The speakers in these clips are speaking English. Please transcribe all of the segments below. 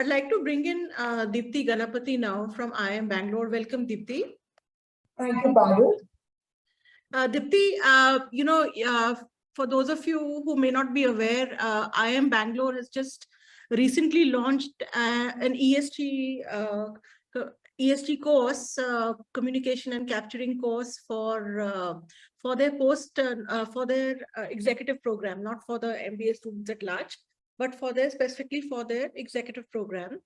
I'd like to bring in Deepti Ganapathy now from IIM Bangalore. Welcome, Deepti. Thank you, Parul. Deepti, for those of you who may not be aware, IIM Bangalore has just recently launched an ESG course, communication and capturing course for their executive program, not for the MBA students at large, but specifically for their executive program.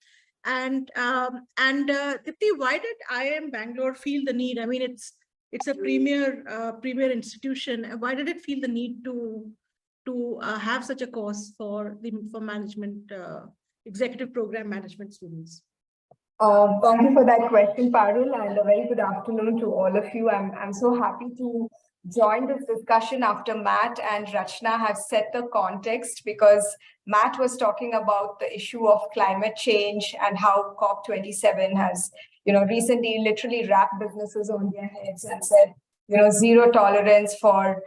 And Deepti, why did IIM Bangalore feel the need? I mean, it's a premier institution. Why did it feel the need to have such a course for management executive program management students? Thank you for that question, Parul, and a very good afternoon to all of you. I'm so happy to join this discussion after Matt and Rachna have set the context, because Matt was talking about the issue of climate change and how COP27 has, recently literally wrapped businesses on their heads and said, zero tolerance for,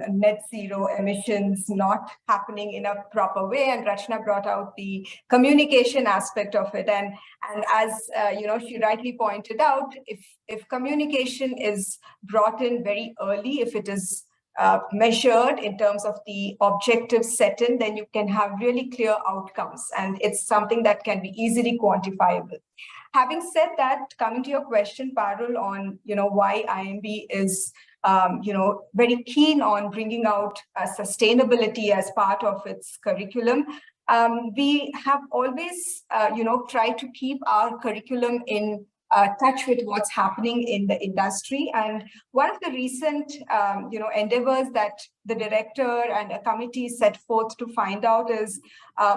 net zero emissions not happening in a proper way. And Rachna brought out the communication aspect of it. And as, she rightly pointed out, if communication is brought in very early, if it is measured in terms of the objectives set in, then you can have really clear outcomes. And it's something that can be easily quantifiable. Having said that, coming to your question, Parul, on why IIMB is very keen on bringing out sustainability as part of its curriculum, we have always tried to keep our curriculum in touch with what's happening in the industry. And one of the recent endeavors that the director and a committee set forth to find out is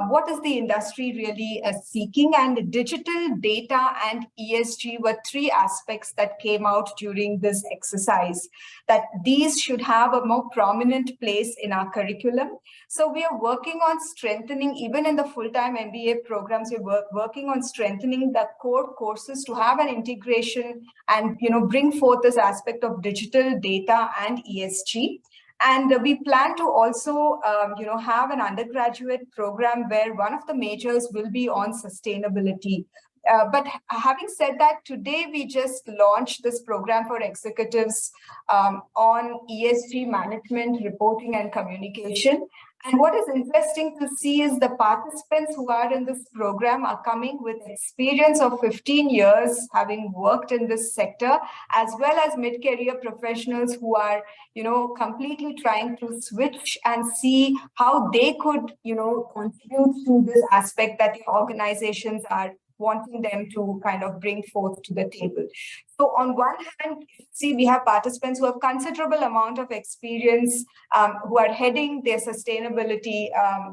what is the industry really seeking. And digital, data, and ESG were three aspects that came out during this exercise, that these should have a more prominent place in our curriculum. So we are working on strengthening, even in the full-time MBA programs, we're working on strengthening the core courses to have an integration and bring forth this aspect of digital, data, and ESG. And we plan to also, have an undergraduate program where one of the majors will be on sustainability. But having said that, today we just launched this program for executives on ESG management, reporting, and communication. And what is interesting to see is the participants who are in this program are coming with experience of 15 years having worked in this sector, as well as mid-career professionals who are, completely trying to switch and see how they could, contribute to this aspect that the organizations are wanting them to kind of bring forth to the table. So on one hand, see, we have participants who have considerable amount of experience, who are heading their sustainability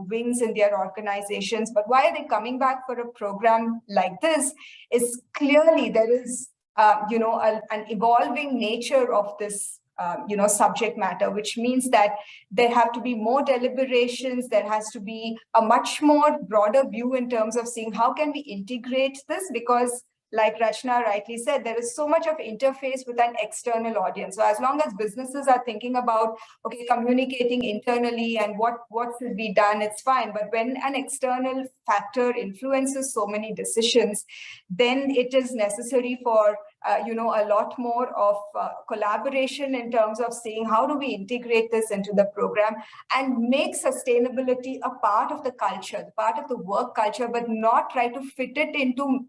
wings in their organizations. But why are they coming back for a program like this is clearly there is, an evolving nature of this subject matter, which means that there have to be more deliberations. There has to be a much more broader view in terms of seeing how can we integrate this, because like Rachna rightly said, there is so much of interface with an external audience. So as long as businesses are thinking about, okay, communicating internally and what should be done, it's fine. But when an external factor influences so many decisions, then it is necessary for a lot more of collaboration in terms of seeing how do we integrate this into the program and make sustainability a part of the culture, part of the work culture, but not try to fit it into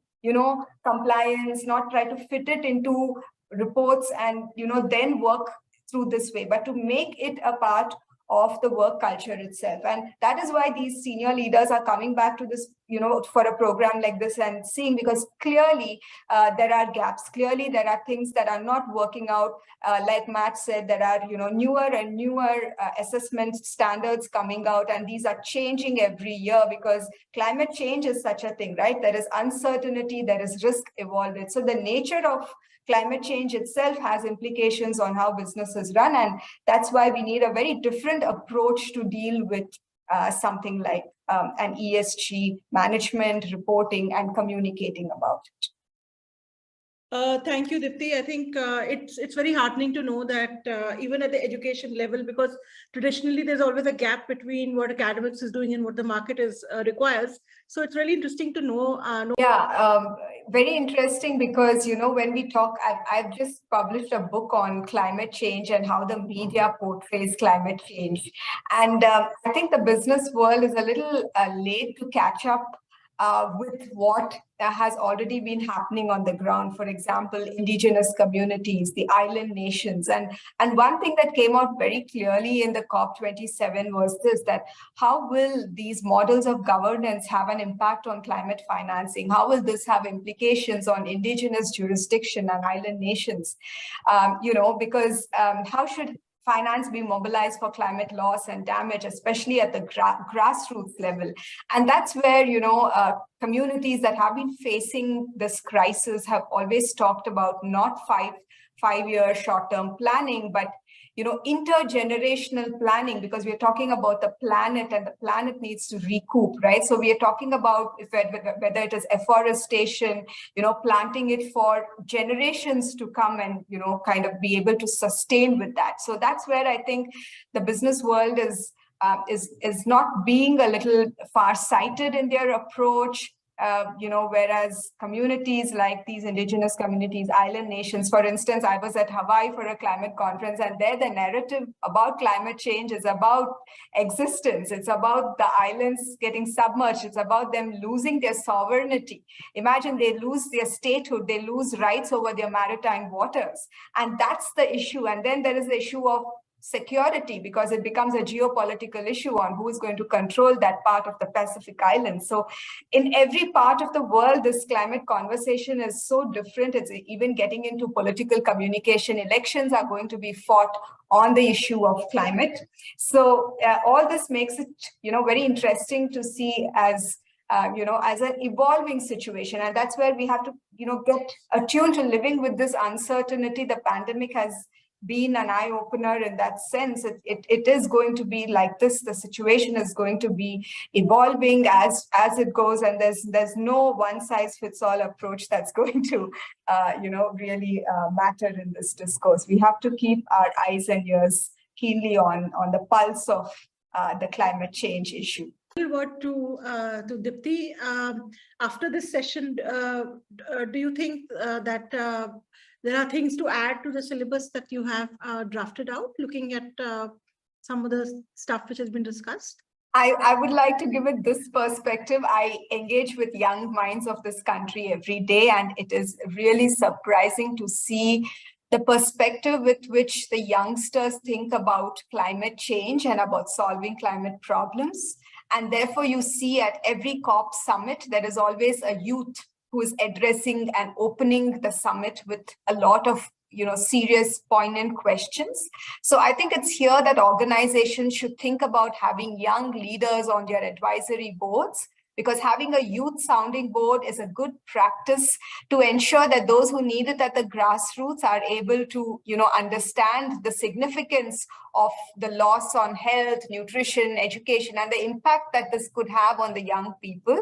compliance, not try to fit it into reports and, then work through this way, but to make it a part of the work culture itself. And that is why these senior leaders are coming back to this, for a program like this and seeing, because clearly there are gaps. Clearly there are things that are not working out. Like Matt said, there are, newer and newer assessment standards coming out, and these are changing every year because climate change is such a thing, right? There is uncertainty, there is risk involved. So the nature of climate change itself has implications on how businesses run. And that's why we need a very different approach to deal with something like an ESG management, reporting, and communicating about it. Thank you, Deepti. I think it's very heartening to know that even at the education level, because traditionally there's always a gap between what academics is doing and what the market is requires. So it's really interesting to know. Yeah, very interesting because, when we talk, I've just published a book on climate change and how the media portrays climate change. And I think the business world is a little late to catch up with what has already been happening on the ground. For example, indigenous communities, the island nations. And one thing that came out very clearly in the COP27 was this, that how will these models of governance have an impact on climate financing? How will this have implications on indigenous jurisdiction and island nations? Because how should finance be mobilized for climate loss and damage, especially at the grassroots level? And that's where, communities that have been facing this crisis have always talked about not five-year short-term planning, but intergenerational planning, because we're talking about the planet and the planet needs to recoup, right? So we are talking about whether it is afforestation, planting it for generations to come and, kind of be able to sustain with that. So that's where I think the business world is not being a little far-sighted in their approach. Whereas communities like these indigenous communities, island nations, for instance, I was at Hawaii for a climate conference, and there the narrative about climate change is about existence. It's about the islands getting submerged. It's about them losing their sovereignty. Imagine they lose their statehood, they lose rights over their maritime waters. And that's the issue. And then there is the issue of security, because it becomes a geopolitical issue on who is going to control that part of the Pacific Islands. So in every part of the world, this climate conversation is so different. It's even getting into political communication. Elections are going to be fought on the issue of climate. So all this makes it, very interesting to see as as an evolving situation. And that's where we have to, get attuned to living with this uncertainty. The pandemic has been an eye-opener in that sense. It is going to be like this. The situation is going to be evolving as it goes, and there's no one-size-fits-all approach that's going to really matter in this discourse. We have to keep our eyes and ears keenly on the pulse of the climate change issue. Word to Deepti. After this session, do you think that there are things to add to the syllabus that you have drafted out, looking at some of the stuff which has been discussed? I would like to give it this perspective. I engage with young minds of this country every day, and it is really surprising to see the perspective with which the youngsters think about climate change and about solving climate problems. And therefore, you see at every COP summit, there is always a youth who is addressing and opening the summit with a lot of serious, poignant questions. So I think it's here that organizations should think about having young leaders on their advisory boards, because having a youth sounding board is a good practice to ensure that those who need it at the grassroots are able to, understand the significance of the loss on health, nutrition, education, and the impact that this could have on the young people.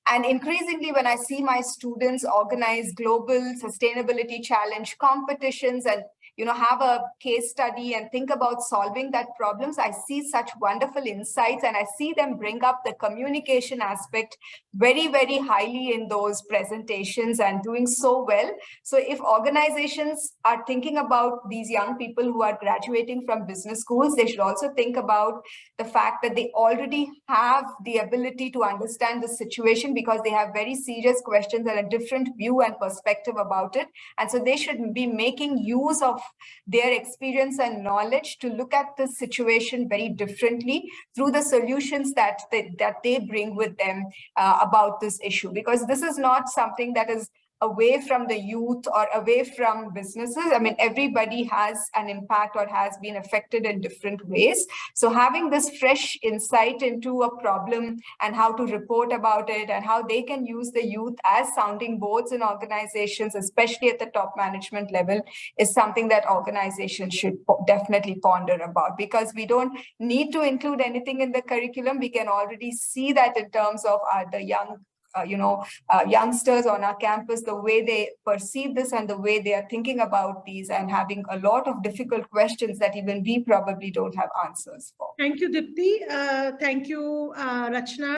And increasingly, when I see my students organize global sustainability challenge competitions and have a case study and think about solving that problems, I see such wonderful insights, and I see them bring up the communication aspect very, very highly in those presentations and doing so well. So if organizations are thinking about these young people who are graduating from business schools, they should also think about the fact that they already have the ability to understand the situation, because they have very serious questions and a different view and perspective about it. And so they should be making use of their experience and knowledge to look at the situation very differently through the solutions that they bring with them about this issue. Because this is not something that is away from the youth or away from businesses. I mean, everybody has an impact or has been affected in different ways. So having this fresh insight into a problem and how to report about it and how they can use the youth as sounding boards in organizations, especially at the top management level, is something that organizations should definitely ponder about, because we don't need to include anything in the curriculum. We can already see that in terms of the young youngsters on our campus, the way they perceive this and the way they are thinking about these and having a lot of difficult questions that even we probably don't have answers for. Thank you, Deepti. Thank you, Rachna.